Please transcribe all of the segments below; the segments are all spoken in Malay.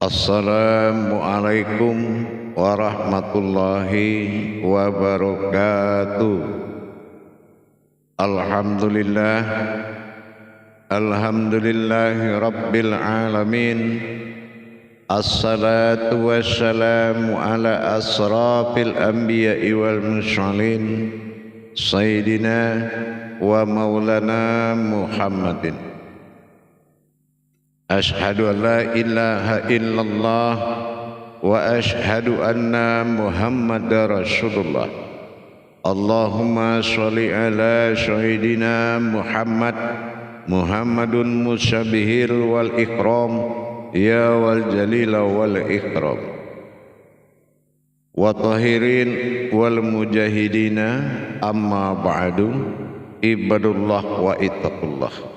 Assalamualaikum warahmatullahi wabarakatuh. Alhamdulillahi rabbil alamin. Assalatu wassalamu ala asrafil anbiya'i wal mursalin Sayyidina wa maulana Muhammadin. Ashhadu an la ilaha illallah wa ashhadu anna Muhammadar Rasulullah. Allahumma sholli ala sayyidina Muhammadun musyabihil wal ikram ya wal jalila wal ikram wa tahirin wal mujahidina amma ba'du. Ibadullah wa ittaqullah.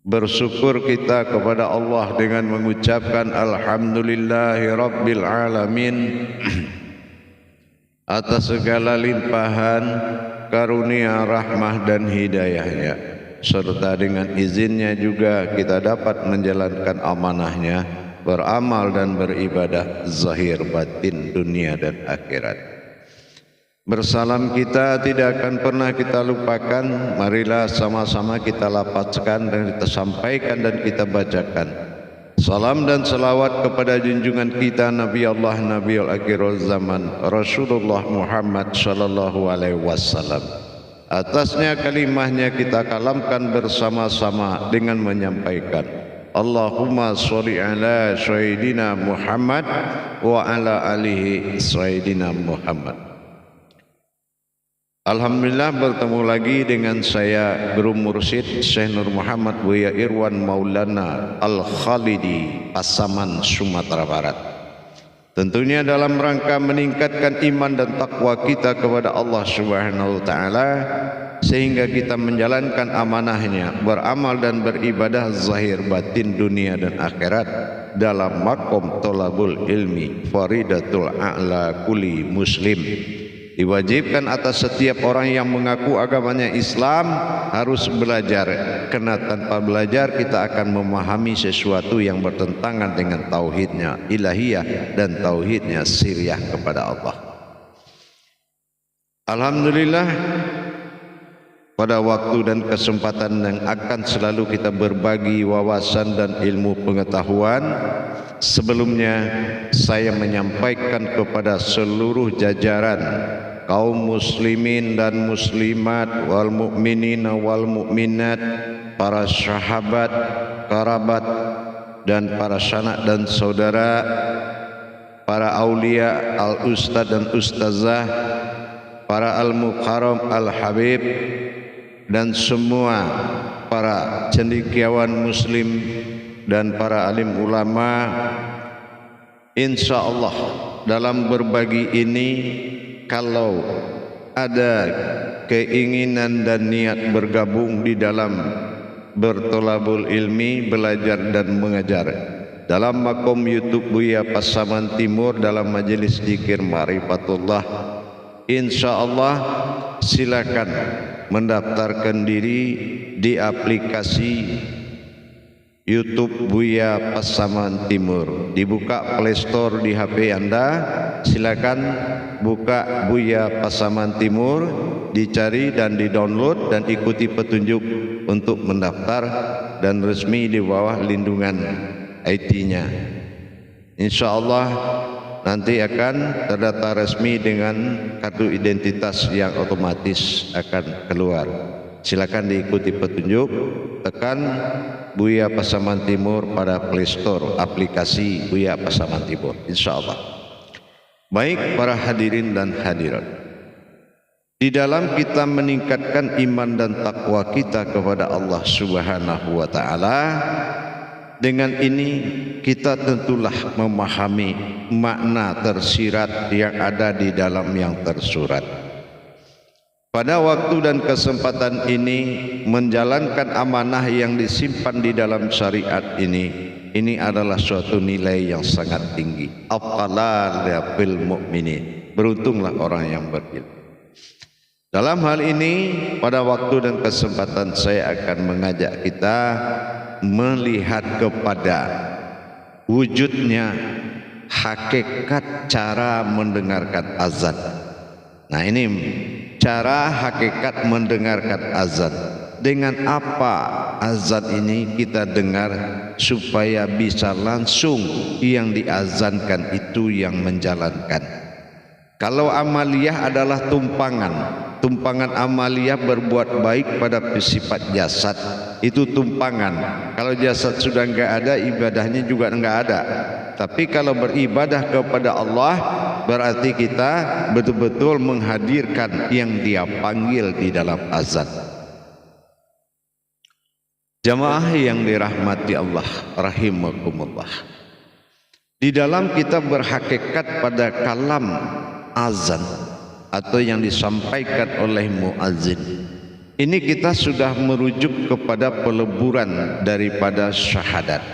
Bersyukur kita kepada Allah dengan mengucapkan Alhamdulillahi Rabbil Alamin atas segala limpahan karunia, rahmah dan hidayahnya, serta dengan izinnya juga kita dapat menjalankan amanahnya, beramal dan beribadah zahir batin dunia dan akhirat. Bersalam kita tidak akan pernah kita lupakan. Marilah sama-sama kita lafazkan dan kita sampaikan dan kita bacakan salam dan salawat kepada junjungan kita Nabi Allah Nabiul Akhirul Zaman Rasulullah Muhammad sallallahu alaihi wasallam. Atasnya kalimahnya kita kalamkan bersama-sama dengan menyampaikan Allahumma sholli ala sayyidina Muhammad wa ala alihi sayyidina Muhammad. Alhamdulillah bertemu lagi dengan saya Guru Mursyid Syekh Nur Muhammad Buya Irwan Maulana Al-Khalidi, Pasaman, Sumatera Barat. Tentunya dalam rangka meningkatkan iman dan takwa kita kepada Allah Subhanahu wa taala, sehingga kita menjalankan amanahnya, beramal dan beribadah zahir batin dunia dan akhirat dalam makom tolabul ilmi faridatul a'la kulli muslim. Diwajibkan atas setiap orang yang mengaku agamanya Islam harus belajar, karena tanpa belajar kita akan memahami sesuatu yang bertentangan dengan tauhidnya ilahiyah dan tauhidnya siriyah kepada Allah. Alhamdulillah, pada waktu dan kesempatan yang akan selalu kita berbagi wawasan dan ilmu pengetahuan, sebelumnya saya menyampaikan kepada seluruh jajaran kaum muslimin dan muslimat, wal mu'minin wal mu'minat, para sahabat, kerabat dan para sanak dan saudara, para aulia, al ustad dan ustazah, para al mukarram, al habib, dan semua para cendekiawan muslim dan para alim ulama. Insya Allah dalam berbagi ini, kalau ada keinginan dan niat bergabung di dalam bertolabul ilmi, belajar dan mengajar dalam makom YouTube Buya Pasaman Timur dalam majelis zikir Ma'rifatullah, insya Allah silakan mendaftarkan diri di aplikasi YouTube Buya Pasaman Timur. Dibuka Play Store di HP Anda, silakan buka Buya Pasaman Timur, dicari dan di-download dan ikuti petunjuk untuk mendaftar dan resmi di bawah lindungan IT-nya. Insya Allah nanti akan terdata resmi dengan kartu identitas yang otomatis akan keluar. Silakan diikuti petunjuk, tekan Buya Pasaman Timur pada Play Store aplikasi Buya Pasaman Timur, insya Allah. Baik para hadirin dan hadirat, di dalam kita meningkatkan iman dan takwa kita kepada Allah Subhanahu wa taala, dengan ini kita tentulah memahami makna tersirat yang ada di dalam yang tersurat. Pada waktu dan kesempatan ini, menjalankan amanah yang disimpan di dalam syariat ini adalah suatu nilai yang sangat tinggi. Afdalul lil mu'minin, beruntunglah orang yang berilmu. Dalam hal ini, pada waktu dan kesempatan saya akan mengajak kita melihat kepada wujudnya hakikat cara mendengarkan azan. Nah ini cara hakikat mendengarkan azan. Dengan apa azan ini kita dengar supaya bisa langsung yang diazankan itu yang menjalankan. Kalau amaliyah adalah tumpangan amaliyah berbuat baik pada sifat jasad, itu tumpangan. Kalau jasad sudah enggak ada, ibadahnya juga enggak ada. Tapi kalau beribadah kepada Allah, berarti kita betul-betul menghadirkan yang Dia panggil di dalam azan. Jamaah yang dirahmati Allah rahimakumullah, di dalam kita berhakikat pada kalam azan atau yang disampaikan oleh muazzin, ini kita sudah merujuk kepada peleburan daripada syahadat.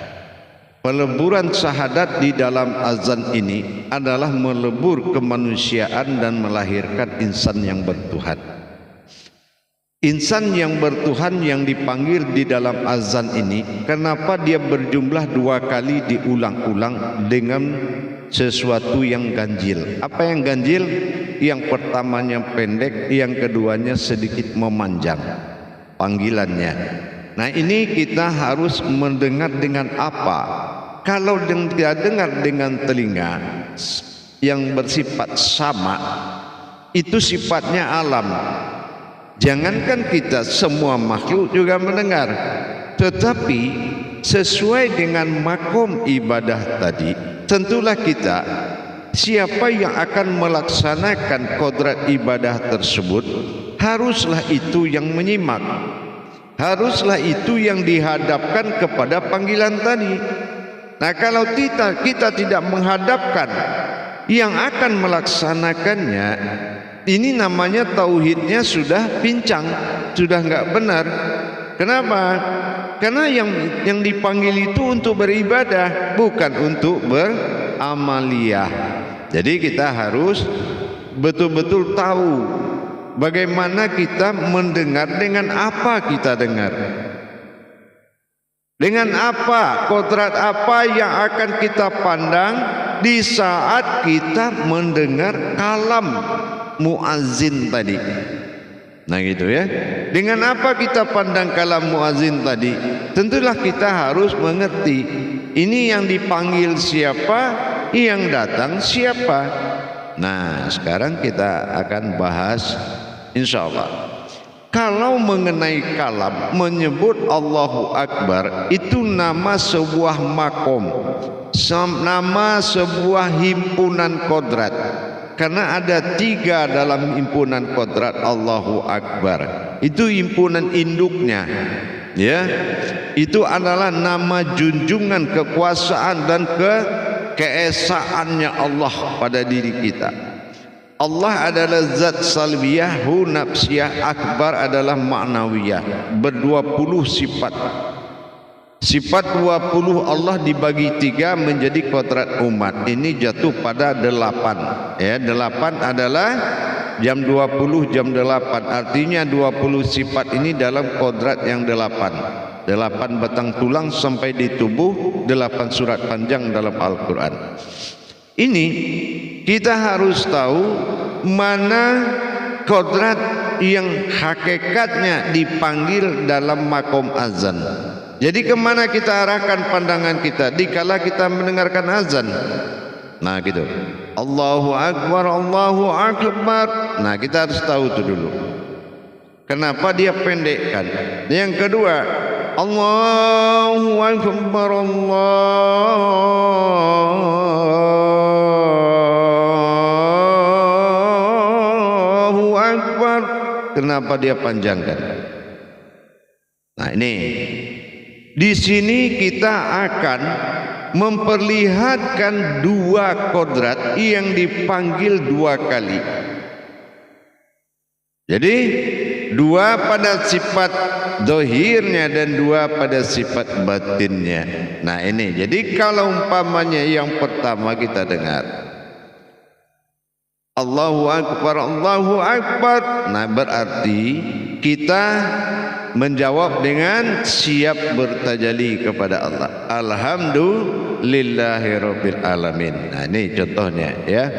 Peleburan syahadat di dalam azan ini adalah melebur kemanusiaan dan melahirkan insan yang bertuhan. Insan yang bertuhan yang dipanggil di dalam azan ini, kenapa dia berjumlah 2 kali diulang-ulang dengan sesuatu yang ganjil? Apa yang ganjil? Yang pertamanya pendek, yang keduanya sedikit memanjang panggilannya. Nah ini kita harus mendengar dengan apa? Kalau dia dengar dengan telinga yang bersifat sama, itu sifatnya alam. Jangankan kita, semua makhluk juga mendengar. Tetapi sesuai dengan makom ibadah tadi, tentulah kita, siapa yang akan melaksanakan kodrat ibadah tersebut, haruslah itu yang menyimak, haruslah itu yang dihadapkan kepada panggilan tadi. Nah kalau kita tidak menghadapkan yang akan melaksanakannya, ini namanya tauhidnya sudah pincang, sudah enggak benar. Kenapa? Karena yang dipanggil itu untuk beribadah, bukan untuk beramaliyah. Jadi kita harus betul-betul tahu bagaimana kita mendengar, dengan apa kita dengar. Dengan apa, kodrat apa yang akan kita pandang di saat kita mendengar kalam muazzin tadi. Nah gitu ya. Dengan apa kita pandang kalam muazzin tadi? Tentulah kita harus mengerti ini yang dipanggil siapa, yang datang siapa. Nah sekarang kita akan bahas insyaallah. Kalau mengenai kalam, menyebut Allahu Akbar itu nama sebuah makom, nama sebuah himpunan kodrat. Karena ada 3 dalam himpunan kodrat Allahu Akbar. Itu himpunan induknya, ya. Itu adalah nama junjungan kekuasaan dan keesaannya Allah pada diri kita. Allah adalah zat salbiyah, hu nafsiyah, akbar adalah ma'nawiyah, ber-20 sifat. Sifat 20 Allah dibagi 3 menjadi kodrat umat. Ini jatuh pada 8. Ya, 8 adalah jam 20 jam 8. Artinya 20 sifat ini dalam kodrat yang 8. 8 batang tulang sampai di tubuh, 8 surat panjang dalam Al-Quran. Ini kita harus tahu mana kodrat yang hakikatnya dipanggil dalam makom azan. Jadi kemana kita arahkan pandangan kita dikala kita mendengarkan azan? Nah gitu, Allahu Akbar, Allahu Akbar. Nah kita harus tahu itu dulu. Kenapa dia pendekkan? Yang kedua, Allahu Akbar, Allahu Akbar. Kenapa dia panjangkan? Nah ini, di sini kita akan memperlihatkan 2 kodrat yang dipanggil 2 kali. Jadi 2 pada sifat dohirnya dan 2 pada sifat batinnya. Nah ini, jadi kalau umpamanya yang pertama kita dengar Allahu Akbar, Allahu Akbar. Nah berarti kita menjawab dengan siap bertajalli kepada Allah. Alhamdulillahirabbil alamin. Nah, ini contohnya ya.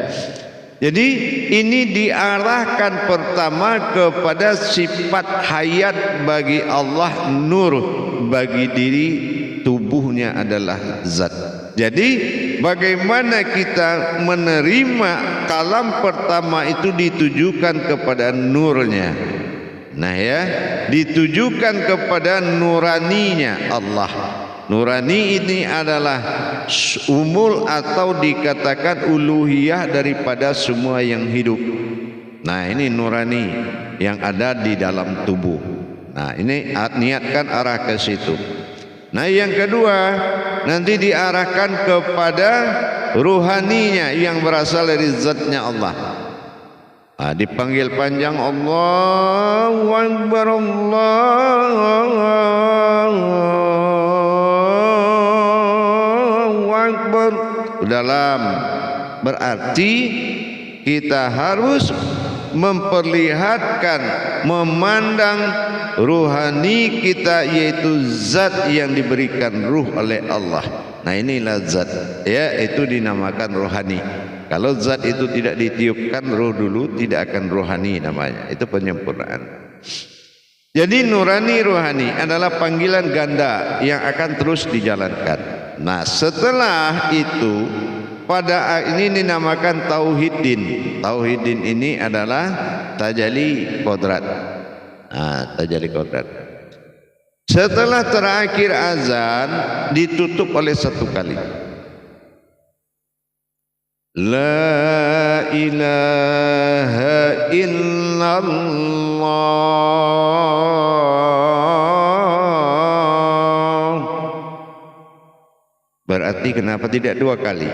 Jadi ini diarahkan pertama kepada sifat hayat bagi Allah, nur bagi diri, tubuhnya adalah zat. Jadi bagaimana kita menerima kalam pertama itu ditujukan kepada nurnya. Nah ya, ditujukan kepada nuraninya Allah. Nurani ini adalah umul atau dikatakan uluhiyah daripada semua yang hidup. Nah ini nurani yang ada di dalam tubuh. Nah ini niatkan arah ke situ. Nah yang kedua nanti diarahkan kepada ruhaninya yang berasal dari zatnya Allah. Nah, dipanggil panjang Allahu Akbar, Allahu Akbar dalam, berarti kita harus memperlihatkan, memandang ruhani kita, yaitu zat yang diberikan ruh oleh Allah. Nah inilah zat ya, itu dinamakan rohani. Kalau zat itu tidak ditiupkan ruh dulu, tidak akan rohani namanya. Itu penyempurnaan. Jadi nurani rohani adalah panggilan ganda yang akan terus dijalankan. Nah setelah itu pada ini dinamakan tauhidin. Tauhidin ini adalah tajalli kodrat. Nah, tajalli kodrat. Setelah terakhir azan ditutup oleh satu kali. La ilaha illallah. Berarti kenapa tidak dua kali?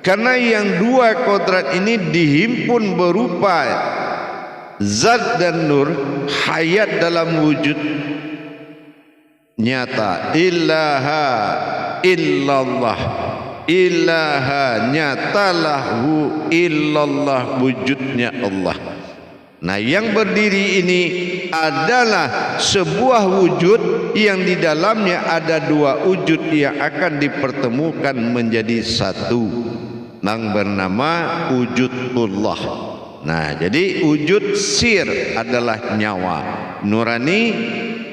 Karena yang dua kodrat ini dihimpun berupa zat dan nur, hayat dalam wujud nyata. Ilaha illallah, ilaha nyatalahu illallah, wujudnya Allah. Nah yang berdiri ini adalah sebuah wujud yang di dalamnya ada dua wujud yang akan dipertemukan menjadi satu, yang bernama wujudullah. Nah jadi wujud sir adalah nyawa, nurani,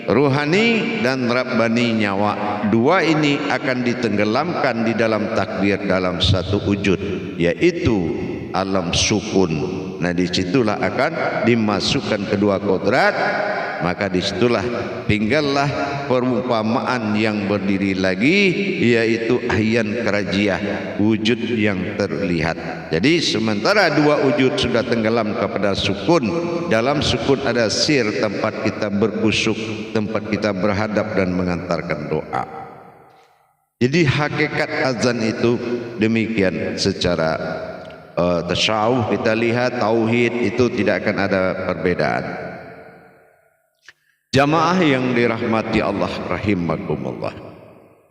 ruhani dan rabbani nyawa. Dua ini akan ditenggelamkan di dalam takbir dalam satu wujud, yaitu alam sukun. Nah disitulah akan dimasukkan kedua kodrat. Maka disitulah tinggallah perumpamaan yang berdiri lagi, yaitu ahyan kerajiah, wujud yang terlihat. Jadi sementara dua wujud sudah tenggelam kepada sukun, dalam sukun ada sir, tempat kita berkusuk, tempat kita berhadap dan mengantarkan doa. Jadi hakikat azan itu demikian. Secara tasyawuf kita lihat, tauhid itu tidak akan ada perbedaan. Jamaah yang dirahmati Allah rahimakumullah,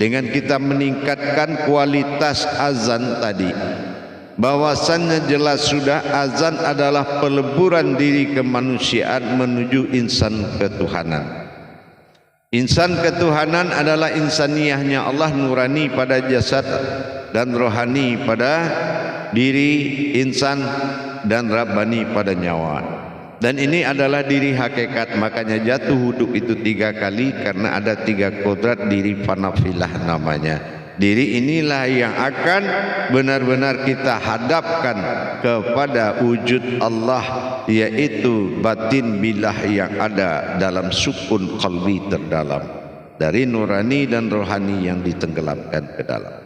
dengan kita meningkatkan kualitas azan tadi, bahwasannya jelas sudah azan adalah peleburan diri kemanusiaan menuju insan ketuhanan. Insan ketuhanan adalah insaniyahnya Allah, nurani pada jasad dan rohani pada diri insan, dan rabbani pada nyawa. Dan ini adalah diri hakikat. Makanya jatuh hidup itu 3 kali, karena ada 3 kodrat diri fanafilah namanya. Diri inilah yang akan benar-benar kita hadapkan kepada wujud Allah, yaitu batin bilah yang ada dalam sukun qalbi terdalam, dari nurani dan rohani yang ditenggelamkan ke dalam.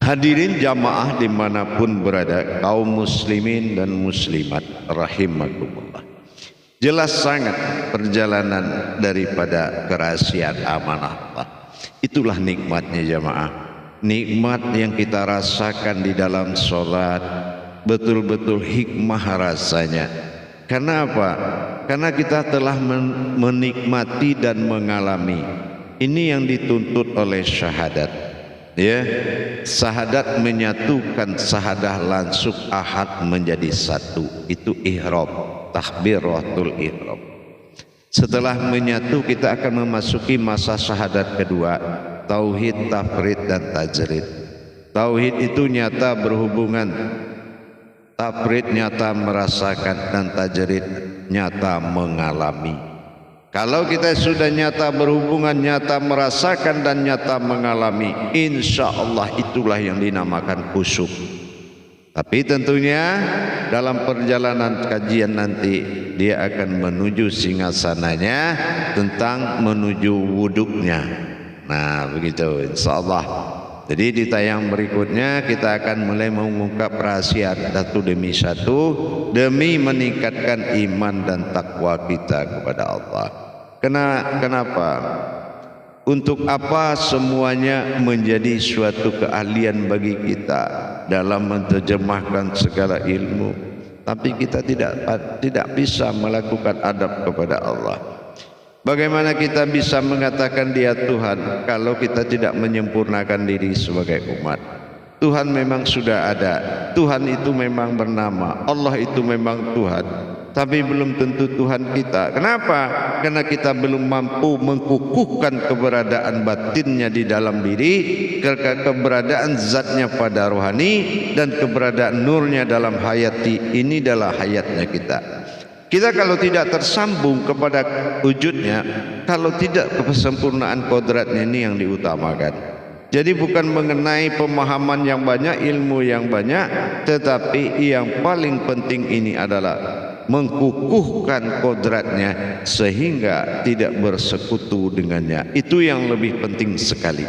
Hadirin jamaah dimanapun berada, kaum muslimin dan muslimat rahimakumullah, jelas sangat perjalanan daripada kerahasiaan amanah Allah. Itulah nikmatnya jamaah, nikmat yang kita rasakan di dalam sholat, betul-betul hikmah rasanya. Karena apa? Karena kita telah menikmati dan mengalami. Ini yang dituntut oleh syahadat. Ya, syahadat menyatukan, syahadah langsung ahad menjadi satu. Itu ihram, takbiratul ihram. Setelah menyatu kita akan memasuki masa syahadat kedua, tauhid, tafrid dan tajrid. Tauhid itu nyata berhubungan, tafrid nyata merasakan, dan tajrid nyata mengalami. Kalau kita sudah nyata berhubungan, nyata merasakan dan nyata mengalami, insya Allah itulah yang dinamakan khusyuk. Tapi tentunya dalam perjalanan kajian nanti dia akan menuju singgasananya tentang menuju wuduknya. Nah begitu insya Allah. Jadi di tayang berikutnya kita akan mulai mengungkap rahasia satu demi satu demi meningkatkan iman dan takwa kita kepada Allah. Kenapa? Untuk apa semuanya menjadi suatu keahlian bagi kita dalam menerjemahkan segala ilmu, tapi kita tidak bisa melakukan adab kepada Allah. Bagaimana kita bisa mengatakan Dia Tuhan kalau kita tidak menyempurnakan diri sebagai umat? Tuhan memang sudah ada, Tuhan itu memang bernama, Allah itu memang Tuhan, tapi belum tentu Tuhan kita. Kenapa? Karena kita belum mampu mengkukuhkan keberadaan batinnya di dalam diri, keberadaan zatnya pada rohani, dan keberadaan nurnya dalam hayati. Ini adalah hayatnya kita. Kita kalau tidak tersambung kepada wujudnya, kalau tidak kesempurnaan kodratnya, ini yang diutamakan. Jadi bukan mengenai pemahaman yang banyak, ilmu yang banyak, tetapi yang paling penting ini adalah mengkukuhkan kodratnya sehingga tidak bersekutu dengannya. Itu yang lebih penting sekali.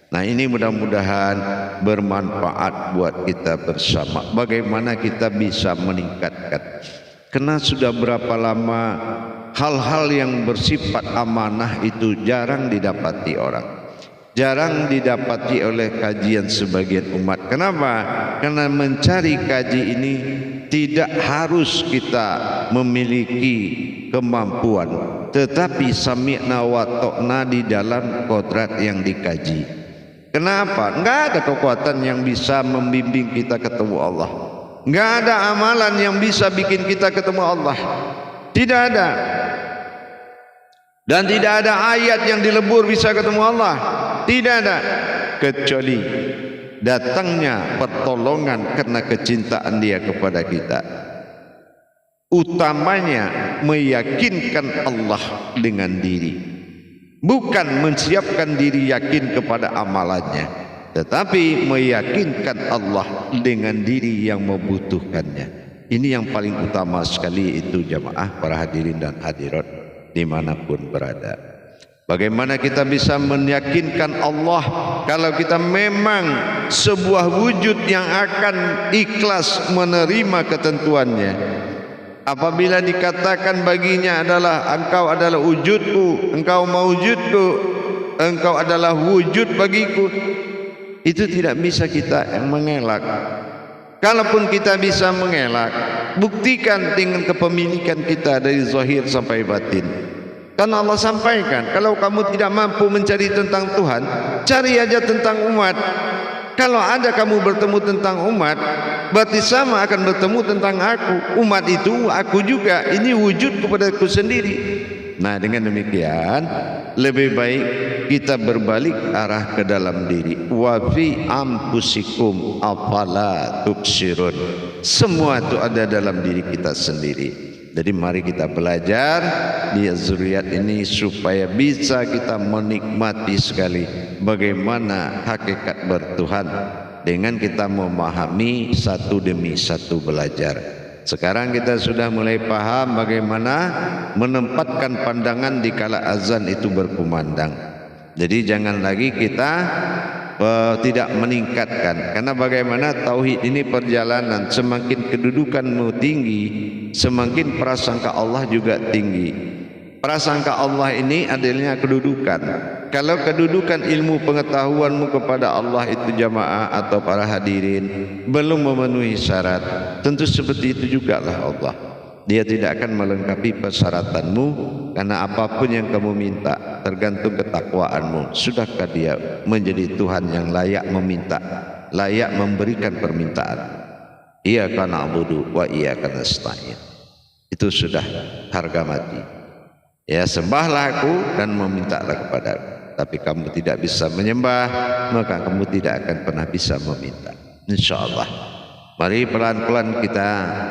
Nah ini mudah-mudahan bermanfaat buat kita bersama. Bagaimana kita bisa meningkatkan? Karena sudah berapa lama hal-hal yang bersifat amanah itu jarang didapati orang, jarang didapati oleh kajian sebagian umat. Kenapa? Karena mencari kaji ini tidak harus kita memiliki kemampuan, tetapi sami'na wa ta'na di dalam kodrat yang dikaji. Kenapa? Enggak ada kekuatan yang bisa membimbing kita ketemu Allah. Enggak ada amalan yang bisa bikin kita ketemu Allah. Tidak ada. Dan tidak ada ayat yang dilebur bisa ketemu Allah. Tidak ada. Kecuali datangnya pertolongan karena kecintaan Dia kepada kita. Utamanya meyakinkan Allah dengan diri, bukan mensiapkan diri yakin kepada amalannya, tetapi meyakinkan Allah dengan diri yang membutuhkannya. Ini yang paling utama sekali itu jamaah para hadirin dan hadirat dimanapun berada. Bagaimana kita bisa meyakinkan Allah kalau kita memang sebuah wujud yang akan ikhlas menerima ketentuannya. Apabila dikatakan baginya adalah engkau adalah wujudku, engkau mawujudku, engkau adalah wujud bagiku, itu tidak bisa kita mengelak. Kalaupun kita bisa mengelak, buktikan dengan kepemilikan kita dari zahir sampai batin. Karena Allah sampaikan, kalau kamu tidak mampu mencari tentang Tuhan, cari aja tentang umat. Kalau ada kamu bertemu tentang umat, berarti sama akan bertemu tentang aku. Umat itu aku juga, ini wujud kepada aku sendiri. Nah dengan demikian lebih baik kita berbalik arah ke dalam diri. Wa fi anfusikum afala tubsirun. Semua itu ada dalam diri kita sendiri. Jadi mari kita belajar di zuriat ini supaya bisa kita menikmati sekali bagaimana hakikat bertuhan dengan kita memahami satu demi satu belajar. Sekarang kita sudah mulai paham bagaimana menempatkan pandangan di kala azan itu berkumandang. Jadi jangan lagi kita tidak meningkatkan, karena bagaimana tauhid ini perjalanan, semakin kedudukanmu tinggi, semakin prasangka Allah juga tinggi. Prasangka Allah ini adalah kedudukan. Kalau kedudukan ilmu pengetahuanmu kepada Allah itu jamaah atau para hadirin belum memenuhi syarat, tentu seperti itu jugalah Allah. Dia tidak akan melengkapi persyaratanmu, karena apapun yang kamu minta tergantung ketakwaanmu. Sudahkah Dia menjadi Tuhan yang layak meminta, layak memberikan permintaan? Iyyaka na'budu wa iyyaka nasta'in. Itu sudah harga mati. Ya, sembahlah aku dan memintalah kepadaku. Tapi kamu tidak bisa menyembah, maka kamu tidak akan pernah bisa meminta. InsyaAllah. Mari pelan-pelan kita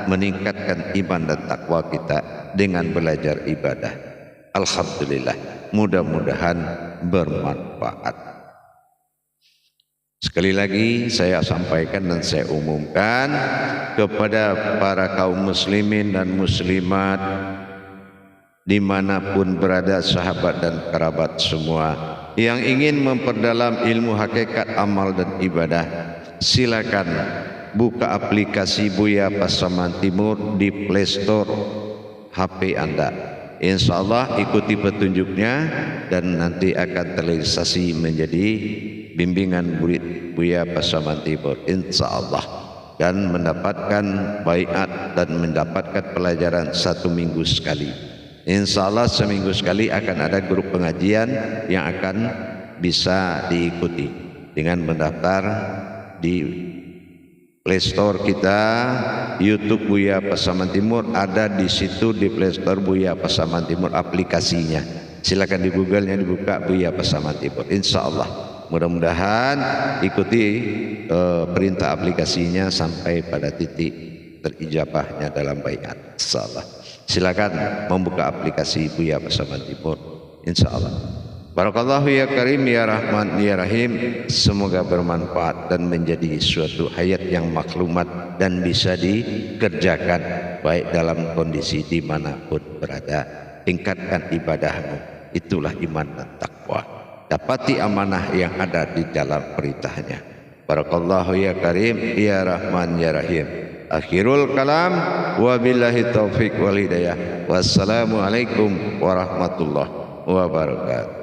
meningkatkan iman dan takwa kita dengan belajar ibadah. Alhamdulillah, mudah-mudahan bermanfaat. Sekali lagi saya sampaikan dan saya umumkan kepada para kaum muslimin dan muslimat dimanapun berada, sahabat dan kerabat semua yang ingin memperdalam ilmu hakikat amal dan ibadah, silakan buka aplikasi Buya Pasaman Timur di Play Store HP Anda. InsyaAllah ikuti petunjuknya dan nanti akan terrealisasi menjadi bimbingan murid Buya Pasaman Timur, InsyaAllah, dan mendapatkan baiat dan mendapatkan pelajaran 1 minggu sekali. InsyaAllah seminggu sekali akan ada grup pengajian yang akan bisa diikuti dengan mendaftar di Play Store kita, YouTube Buya Pasaman Timur, ada di situ di Play Store Buya Pasaman Timur aplikasinya. Silakan di Google-nya dibuka Buya Pasaman Timur. InsyaAllah mudah-mudahan ikuti perintah aplikasinya sampai pada titik terijabahnya dalam baiat. InsyaAllah. Silakan membuka aplikasi Buya Pasaman Timur, InsyaAllah. Barakallahu ya Karim ya Rahman ya Rahim. Semoga bermanfaat dan menjadi suatu hayat yang maklumat dan bisa dikerjakan baik dalam kondisi dimanapun berada. Tingkatkan ibadahmu, itulah iman dan takwa. Dapati amanah yang ada di dalam perintahnya. Barakallahu ya Karim ya Rahman ya Rahim. Akhirul kalam, wabillahi taufiq wal hidayah. Wassalamualaikum warahmatullahi wabarakatuh.